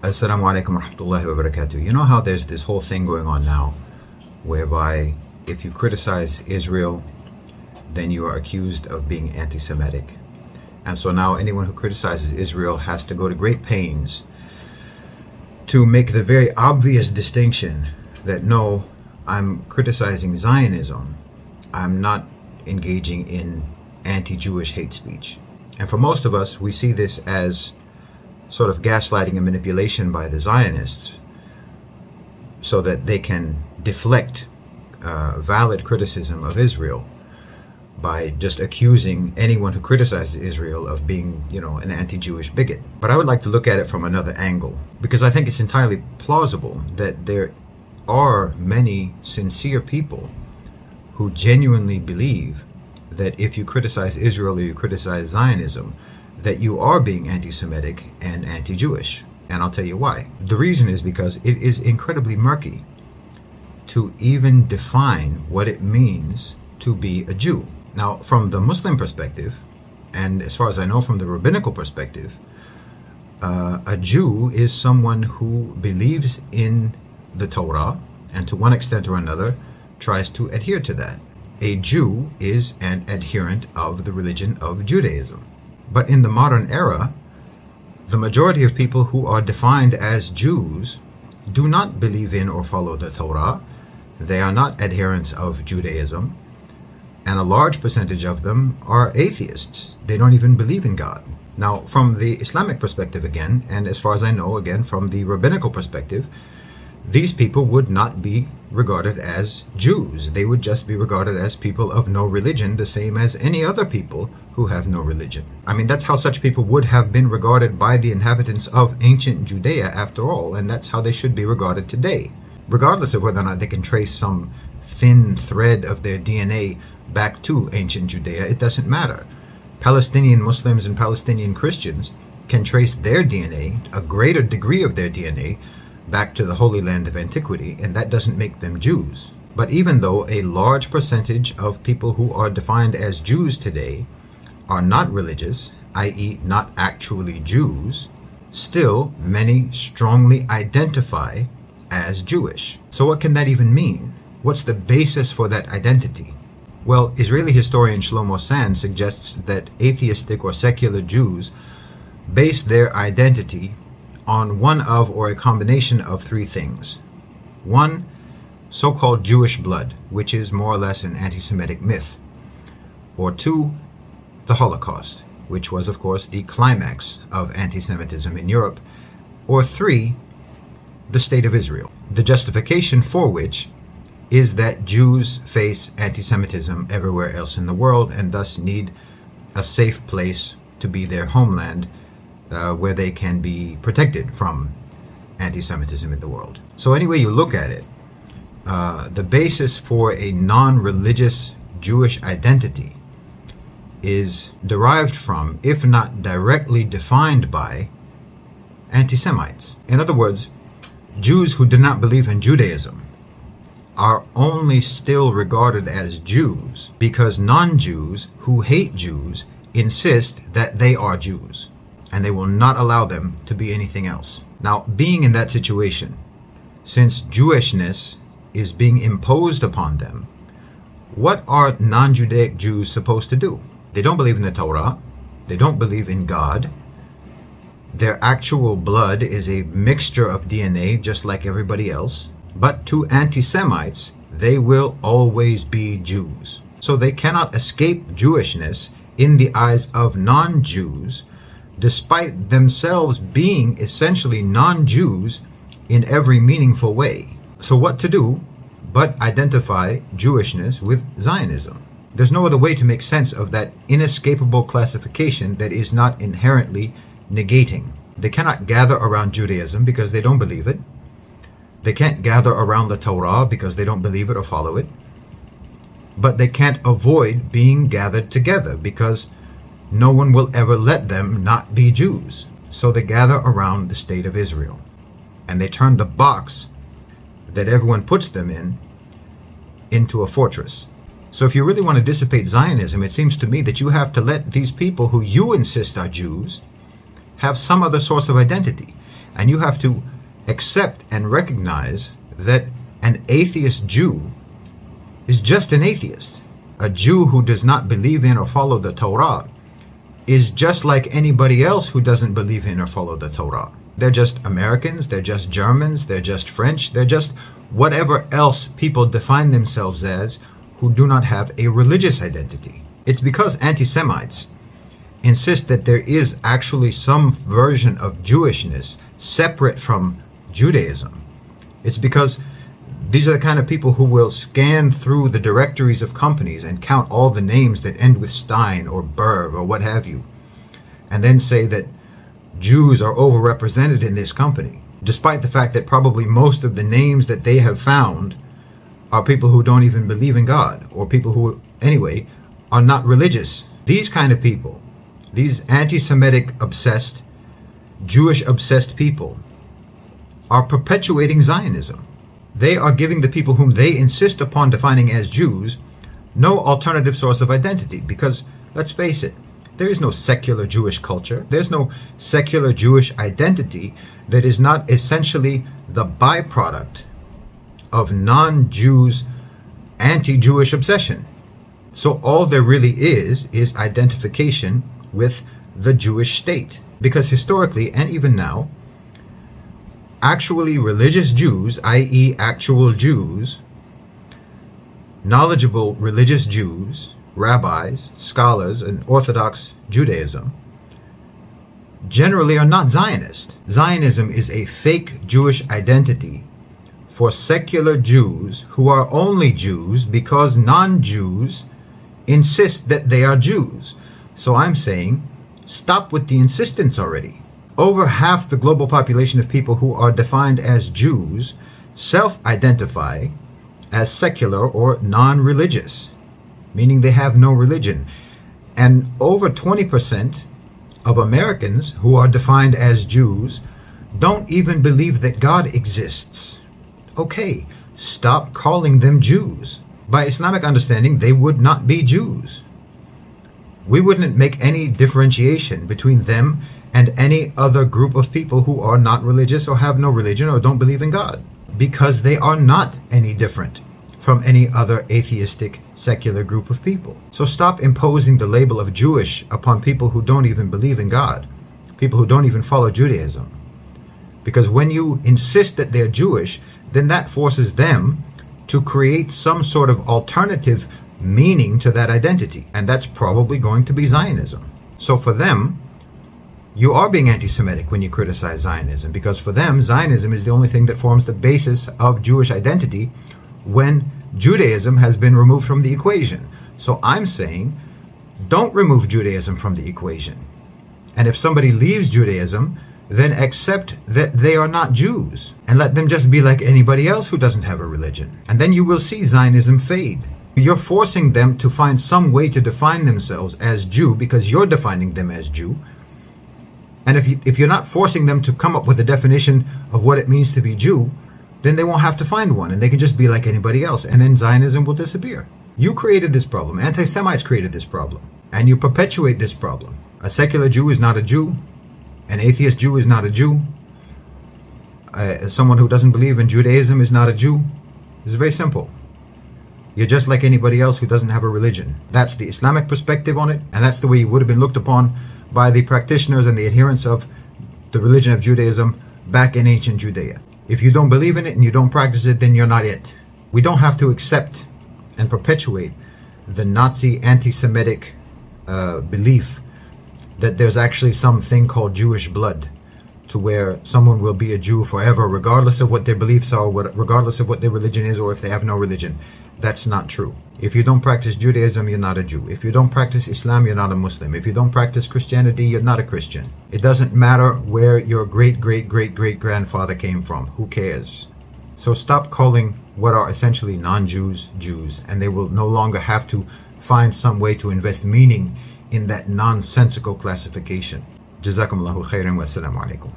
Assalamu alaikum wa rahmatullahi wa barakatuh. You know how there's this whole thing going on now whereby if you criticize Israel, then you are accused of being anti-Semitic. And so now anyone who criticizes Israel has to go to great pains to make the very obvious distinction that no, I'm criticizing Zionism. I'm not engaging in anti-Jewish hate speech. And for most of us, we see this as sort of gaslighting and manipulation by the Zionists so that they can deflect valid criticism of Israel by just accusing anyone who criticizes Israel of being, an anti-Jewish bigot. But I would like to look at it from another angle, because I think it's entirely plausible that there are many sincere people who genuinely believe that if you criticize Israel or you criticize Zionism, that you are being anti-Semitic and anti-Jewish. And I'll tell you why. The reason is because it is incredibly murky to even define what it means to be a Jew. Now, from the Muslim perspective, and as far as I know from the rabbinical perspective, a Jew is someone who believes in the Torah and to one extent or another tries to adhere to that. A Jew is an adherent of the religion of Judaism. But in the modern era, the majority of people who are defined as Jews do not believe in or follow the Torah. They are not adherents of Judaism. And a large percentage of them are atheists. They don't even believe in God. Now, from the Islamic perspective again, and as far as I know, again, from the rabbinical perspective, these people would not be regarded as Jews. They would just be regarded as people of no religion, the same as any other people who have no religion. I mean, that's how such people would have been regarded by the inhabitants of ancient Judea after all, and that's how they should be regarded today. Regardless of whether or not they can trace some thin thread of their DNA back to ancient Judea, it doesn't matter. Palestinian Muslims and Palestinian Christians can trace their DNA, a greater degree of their DNA, back to the Holy Land of antiquity, and that doesn't make them Jews. But even though a large percentage of people who are defined as Jews today are not religious, i.e. not actually Jews, still many strongly identify as Jewish. So what can that even mean? What's the basis for that identity? Well, Israeli historian Shlomo Sand suggests that atheistic or secular Jews base their identity on one of or a combination of three things. One, so-called Jewish blood, which is more or less an anti-Semitic myth. Or two, the Holocaust, which was of course the climax of anti-Semitism in Europe. Or three, the State of Israel, the justification for which is that Jews face anti-Semitism everywhere else in the world and thus need a safe place to be their homeland, where they can be protected from anti-Semitism in the world. So any way you look at it, the basis for a non-religious Jewish identity is derived from, if not directly defined by, anti-Semites. In other words, Jews who do not believe in Judaism are only still regarded as Jews because non-Jews who hate Jews insist that they are Jews, and they will not allow them to be anything else. Now, being in that situation, since Jewishness is being imposed upon them, what are non-Judaic Jews supposed to do? They don't believe in the Torah. They don't believe in God. Their actual blood is a mixture of DNA just like everybody else. But to anti-Semites, they will always be Jews. So they cannot escape Jewishness in the eyes of non-Jews, despite themselves being essentially non-Jews in every meaningful way. So what to do but identify Jewishness with Zionism? There's no other way to make sense of that inescapable classification that is not inherently negating. They cannot gather around Judaism because they don't believe it. They can't gather around the Torah because they don't believe it or follow it. But they can't avoid being gathered together because no one will ever let them not be Jews. So they gather around the State of Israel. And they turn the box that everyone puts them in into a fortress. So if you really want to dissipate Zionism, it seems to me that you have to let these people who you insist are Jews have some other source of identity. And you have to accept and recognize that an atheist Jew is just an atheist. A Jew who does not believe in or follow the Torah is just like anybody else who doesn't believe in or follow the Torah. They're just Americans, they're just Germans, they're just French, they're just whatever else people define themselves as who do not have a religious identity. It's because anti-Semites insist that there is actually some version of Jewishness separate from Judaism. It's because these are the kind of people who will scan through the directories of companies and count all the names that end with Stein or Berg or what have you, and then say that Jews are overrepresented in this company, despite the fact that probably most of the names that they have found are people who don't even believe in God, or people who, anyway, are not religious. These kind of people, these anti-Semitic obsessed, Jewish obsessed people, are perpetuating Zionism. They are giving the people whom they insist upon defining as Jews no alternative source of identity, because, let's face it, there is no secular Jewish culture. There's no secular Jewish identity that is not essentially the byproduct of non-Jews' anti-Jewish obsession. So all there really is identification with the Jewish state. Because historically, and even now, actually religious Jews, i.e. actual Jews, knowledgeable religious Jews, rabbis, scholars, and Orthodox Judaism generally are not Zionist. Zionism is a fake Jewish identity for secular Jews who are only Jews because non-Jews insist that they are Jews. So I'm saying, stop with the insistence already. Over half the global population of people who are defined as Jews self-identify as secular or non-religious, meaning they have no religion. And over 20% of Americans who are defined as Jews don't even believe that God exists. Okay, stop calling them Jews. By Islamic understanding, they would not be Jews. We wouldn't make any differentiation between them and any other group of people who are not religious or have no religion or don't believe in God, because they are not any different from any other atheistic secular group of people. So stop imposing the label of Jewish upon people who don't even believe in God, people who don't even follow Judaism. Because when you insist that they're Jewish, then that forces them to create some sort of alternative meaning to that identity. And that's probably going to be Zionism. So for them, you are being anti-Semitic when you criticize Zionism, because for them, Zionism is the only thing that forms the basis of Jewish identity when Judaism has been removed from the equation. So I'm saying, don't remove Judaism from the equation. And if somebody leaves Judaism, then accept that they are not Jews and let them just be like anybody else who doesn't have a religion. And then you will see Zionism fade. You're forcing them to find some way to define themselves as Jew because you're defining them as Jew. And if you're not forcing them to come up with a definition of what it means to be Jew, then they won't have to find one and they can just be like anybody else, and then Zionism will disappear. You created this problem. Anti-Semites created this problem, and you perpetuate this problem. A secular Jew is not a Jew. An atheist Jew is not a Jew. Someone who doesn't believe in Judaism is not a Jew. It's very simple. You're just like anybody else who doesn't have a religion. That's the Islamic perspective on it, and that's the way you would have been looked upon by the practitioners and the adherents of the religion of Judaism back in ancient Judea. If you don't believe in it and you don't practice it, then you're not it. We don't have to accept and perpetuate the Nazi anti-Semitic belief that there's actually something called Jewish blood, to where someone will be a Jew forever, regardless of what their beliefs are, regardless of what their religion is, or if they have no religion. That's not true. If you don't practice Judaism, you're not a Jew. If you don't practice Islam, you're not a Muslim. If you don't practice Christianity, you're not a Christian. It doesn't matter where your great-great-great-great-grandfather came from. Who cares? So stop calling what are essentially non-Jews, Jews, and they will no longer have to find some way to invest meaning in that nonsensical classification. Jazakumullahu khairan wa assalamu alaikum.